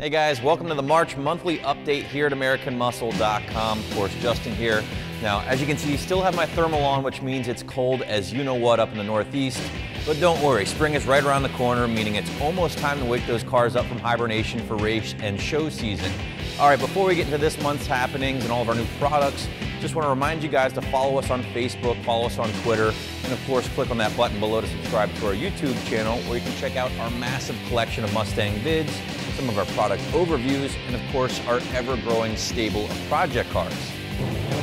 Hey guys, welcome to the March monthly update here at AmericanMuscle.com. Of course, Justin here. Now, as you can see, still have my thermal on, which means it's cold as you know what up in the Northeast. But don't worry, spring is right around the corner, meaning it's almost time to wake those cars up from hibernation for race and show season. All right, before we get into this month's happenings and all of our new products, just want to remind you guys to follow us on Facebook, follow us on Twitter, and of course, click on that button below to subscribe to our YouTube channel, where you can check out our massive collection of Mustang vids, some of our product overviews, and of course, our ever-growing stable of project cars.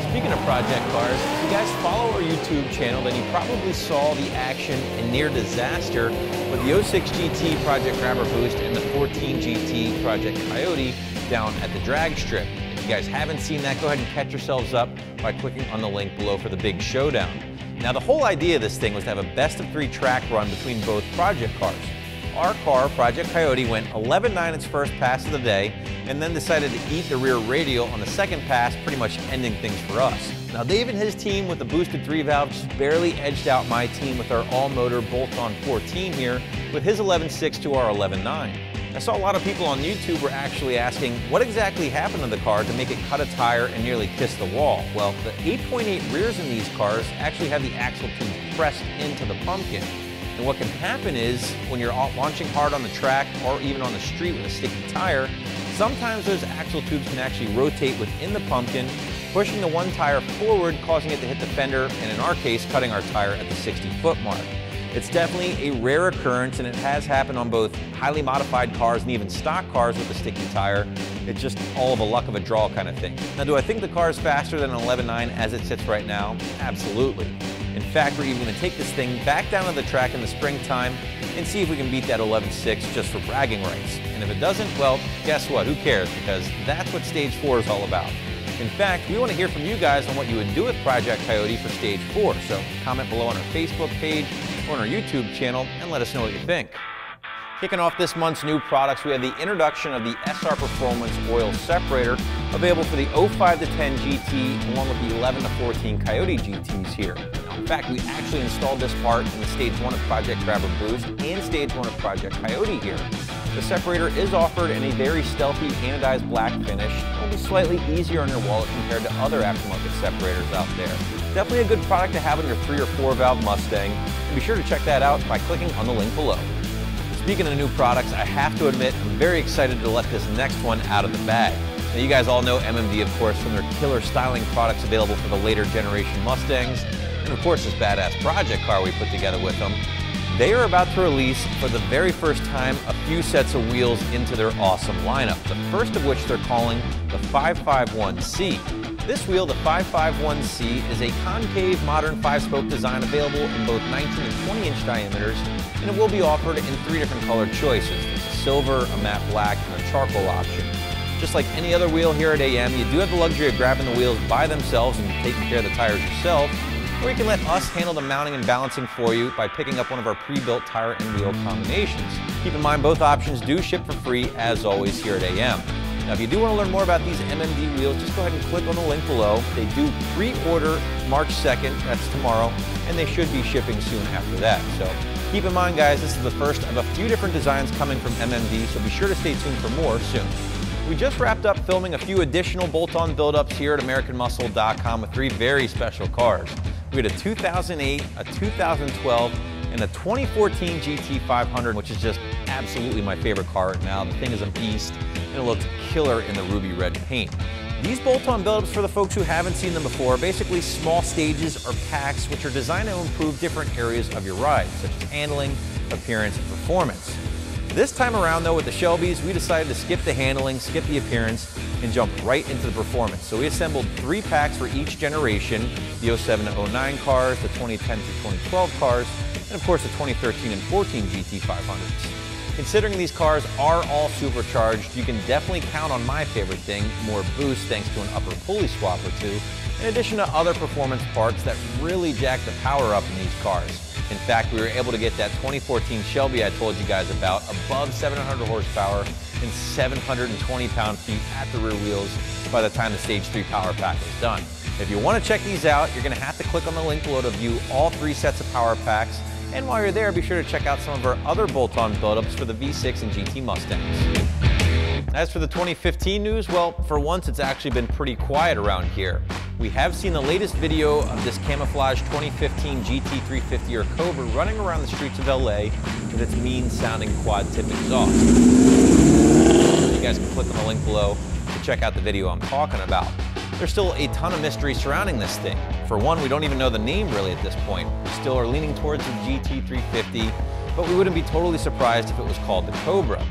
Speaking of project cars, if you guys follow our YouTube channel, then you probably saw the action and near disaster with the 06 GT Project Grabber Boost and the 14 GT Project Coyote down at the drag strip. If you guys haven't seen that, go ahead and catch yourselves up by clicking on the link below for the big showdown. Now, the whole idea of this thing was to have a best-of-3 track run between both project cars. Our car, Project Coyote, went 11.9 its first pass of the day, and then decided to eat the rear radial on the second pass, pretty much ending things for us. Now, Dave and his team with the boosted 3-valve just barely edged out my team with our all-motor bolt-on 14 here, with his 11.6 to our 11.9. I saw a lot of people on YouTube were actually asking what exactly happened to the car to make it cut a tire and nearly kiss the wall. Well, the 8.8 rears in these cars actually have the axle tube pressed into the pumpkin. And what can happen is, when you're launching hard on the track or even on the street with a sticky tire, sometimes those axle tubes can actually rotate within the pumpkin, pushing the one tire forward, causing it to hit the fender, and in our case, cutting our tire at the 60-foot mark. It's definitely a rare occurrence, and it has happened on both highly modified cars and even stock cars with a sticky tire. It's just all of a luck of a draw kind of thing. Now, do I think the car is faster than an 11.9 as it sits right now? Absolutely. In fact, we're even going to take this thing back down to the track in the springtime and see if we can beat that 11.6 just for bragging rights. And if it doesn't, well, guess what? Who cares? Because that's what Stage 4 is all about. In fact, we want to hear from you guys on what you would do with Project Coyote for Stage 4. So comment below on our Facebook page or on our YouTube channel and let us know what you think. Kicking off this month's new products, we have the introduction of the SR Performance Oil Separator, available for the 05 to 10 GT along with the 11 to 14 Coyote GTs here. In fact, we actually installed this part in the Stage 1 of Project Grabber Boost and Stage 1 of Project Coyote here. The separator is offered in a very stealthy anodized black finish. It will be slightly easier on your wallet compared to other aftermarket separators out there. Definitely a good product to have on your 3 or 4 valve Mustang, and be sure to check that out by clicking on the link below. Speaking of new products, I have to admit I'm very excited to let this next one out of the bag. Now, you guys all know MMD, of course, from their killer styling products available for the later generation Mustangs, and of course this badass project car we put together with them. They are about to release, for the very first time, a few sets of wheels into their awesome lineup, the first of which they're calling the 551C. This wheel, the 551C, is a concave modern 5-spoke design available in both 19 and 20-inch diameters, and it will be offered in 3 different color choices. There's a silver, a matte black, and a charcoal option. Just like any other wheel here at AM, you do have the luxury of grabbing the wheels by themselves and taking care of the tires yourself, or you can let us handle the mounting and balancing for you by picking up one of our pre-built tire and wheel combinations. Keep in mind, both options do ship for free, as always, here at AM. Now, if you do want to learn more about these MMD wheels, just go ahead and click on the link below. They do pre-order March 2nd, that's tomorrow, and they should be shipping soon after that. So keep in mind, guys, this is the first of a few different designs coming from MMD, so be sure to stay tuned for more soon. We just wrapped up filming a few additional bolt-on build-ups here at AmericanMuscle.com with 3 very special cars. We had a 2008, a 2012, and a 2014 GT500, which is just absolutely my favorite car right now. The thing is a beast, and it looks killer in the ruby red paint. These bolt-on build-ups, for the folks who haven't seen them before, are basically small stages or packs which are designed to improve different areas of your ride, such as handling, appearance, and performance. This time around, though, with the Shelbys, we decided to skip the handling, skip the appearance, and jump right into the performance. So we assembled 3 packs for each generation, the 07 to 09 cars, the 2010 to 2012 cars, and of course the 2013 and 14 GT500s. Considering these cars are all supercharged, you can definitely count on my favorite thing, more boost thanks to an upper pulley swap or 2, in addition to other performance parts that really jack the power up in these cars. In fact, we were able to get that 2014 Shelby I told you guys about above 700 horsepower and 720 pound-feet at the rear wheels by the time the Stage 3 power pack was done. If you want to check these out, you're going to have to click on the link below to view all 3 sets of power packs, and while you're there, be sure to check out some of our other bolt-on build-ups for the V6 and GT Mustangs. As for the 2015 news, well, for once it's actually been pretty quiet around here. We have seen the latest video of this camouflage 2015 GT350 or Cobra running around the streets of LA with its mean-sounding quad-tip exhaust. You guys can click on the link below to check out the video I'm talking about. There's still a ton of mystery surrounding this thing. For one, we don't even know the name really at this point. We still are leaning towards the GT350, but we wouldn't be totally surprised if it was called the Cobra.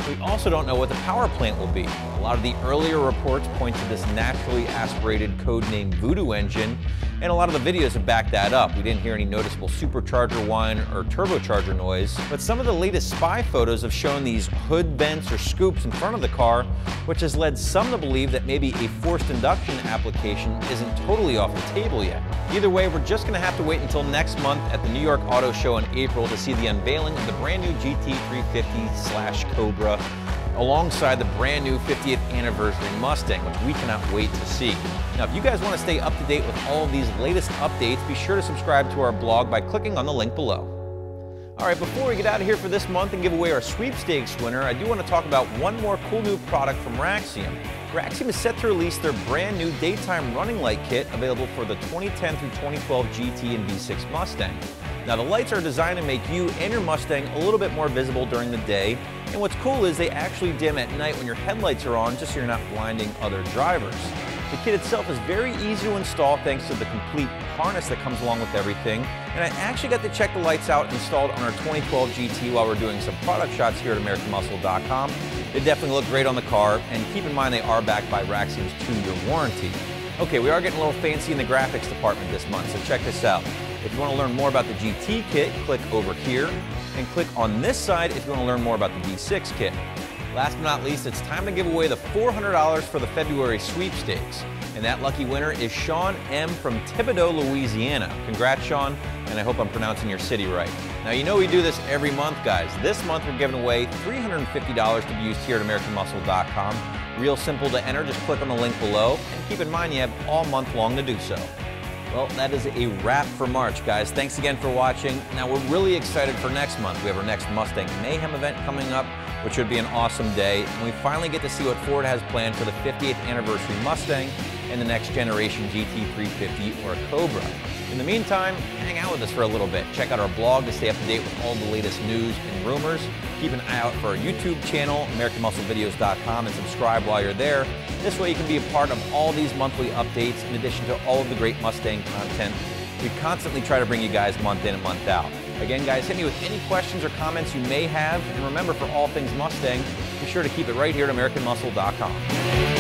We also don't know what the power plant will be. A lot of the earlier reports point to this naturally aspirated codenamed Voodoo engine, and a lot of the videos have backed that up. We didn't hear any noticeable supercharger whine or turbocharger noise, but some of the latest spy photos have shown these hood vents or scoops in front of the car, which has led some to believe that maybe a forced induction application isn't totally off the table yet. Either way, we're just going to have to wait until next month at the New York Auto Show in April to see the unveiling of the brand new GT350/Cobra alongside the brand new 50th anniversary Mustang, which we cannot wait to see. Now, if you guys want to stay up to date with all of these latest updates, be sure to subscribe to our blog by clicking on the link below. All right, before we get out of here for this month and give away our sweepstakes winner, I do want to talk about one more cool new product from Raxiom. Raxiom is set to release their brand new daytime running light kit available for the 2010 through 2012 GT and V6 Mustang. Now, the lights are designed to make you and your Mustang a little bit more visible during the day, and what's cool is they actually dim at night when your headlights are on, just so you're not blinding other drivers. The kit itself is very easy to install thanks to the complete harness that comes along with everything, and I actually got to check the lights out installed on our 2012 GT while we're doing some product shots here at AmericanMuscle.com. They definitely look great on the car, and keep in mind they are backed by Raxiom's 2-year warranty. Okay, we are getting a little fancy in the graphics department this month, so check this out. If you want to learn more about the GT kit, click over here, and click on this side if you want to learn more about the V6 kit. Last but not least, it's time to give away the $400 for the February sweepstakes. And that lucky winner is Sean M. from Thibodaux, Louisiana. Congrats, Sean, and I hope I'm pronouncing your city right. Now, you know we do this every month, guys. This month we're giving away $350 to be used here at AmericanMuscle.com. Real simple to enter, just click on the link below, and keep in mind you have all month long to do so. Well, that is a wrap for March, guys. Thanks again for watching. Now, we're really excited for next month. We have our next Mustang Mayhem event coming up, which should be an awesome day. And we finally get to see what Ford has planned for the 50th anniversary Mustang and the next generation GT350 or Cobra. In the meantime, hang out with us for a little bit. Check out our blog to stay up to date with all the latest news and rumors. Keep an eye out for our YouTube channel, AmericanMuscleVideos.com, and subscribe while you're there. This way you can be a part of all these monthly updates in addition to all of the great Mustang content we constantly try to bring you guys month in and month out. Again, guys, hit me with any questions or comments you may have. And remember, for all things Mustang, be sure to keep it right here at AmericanMuscle.com.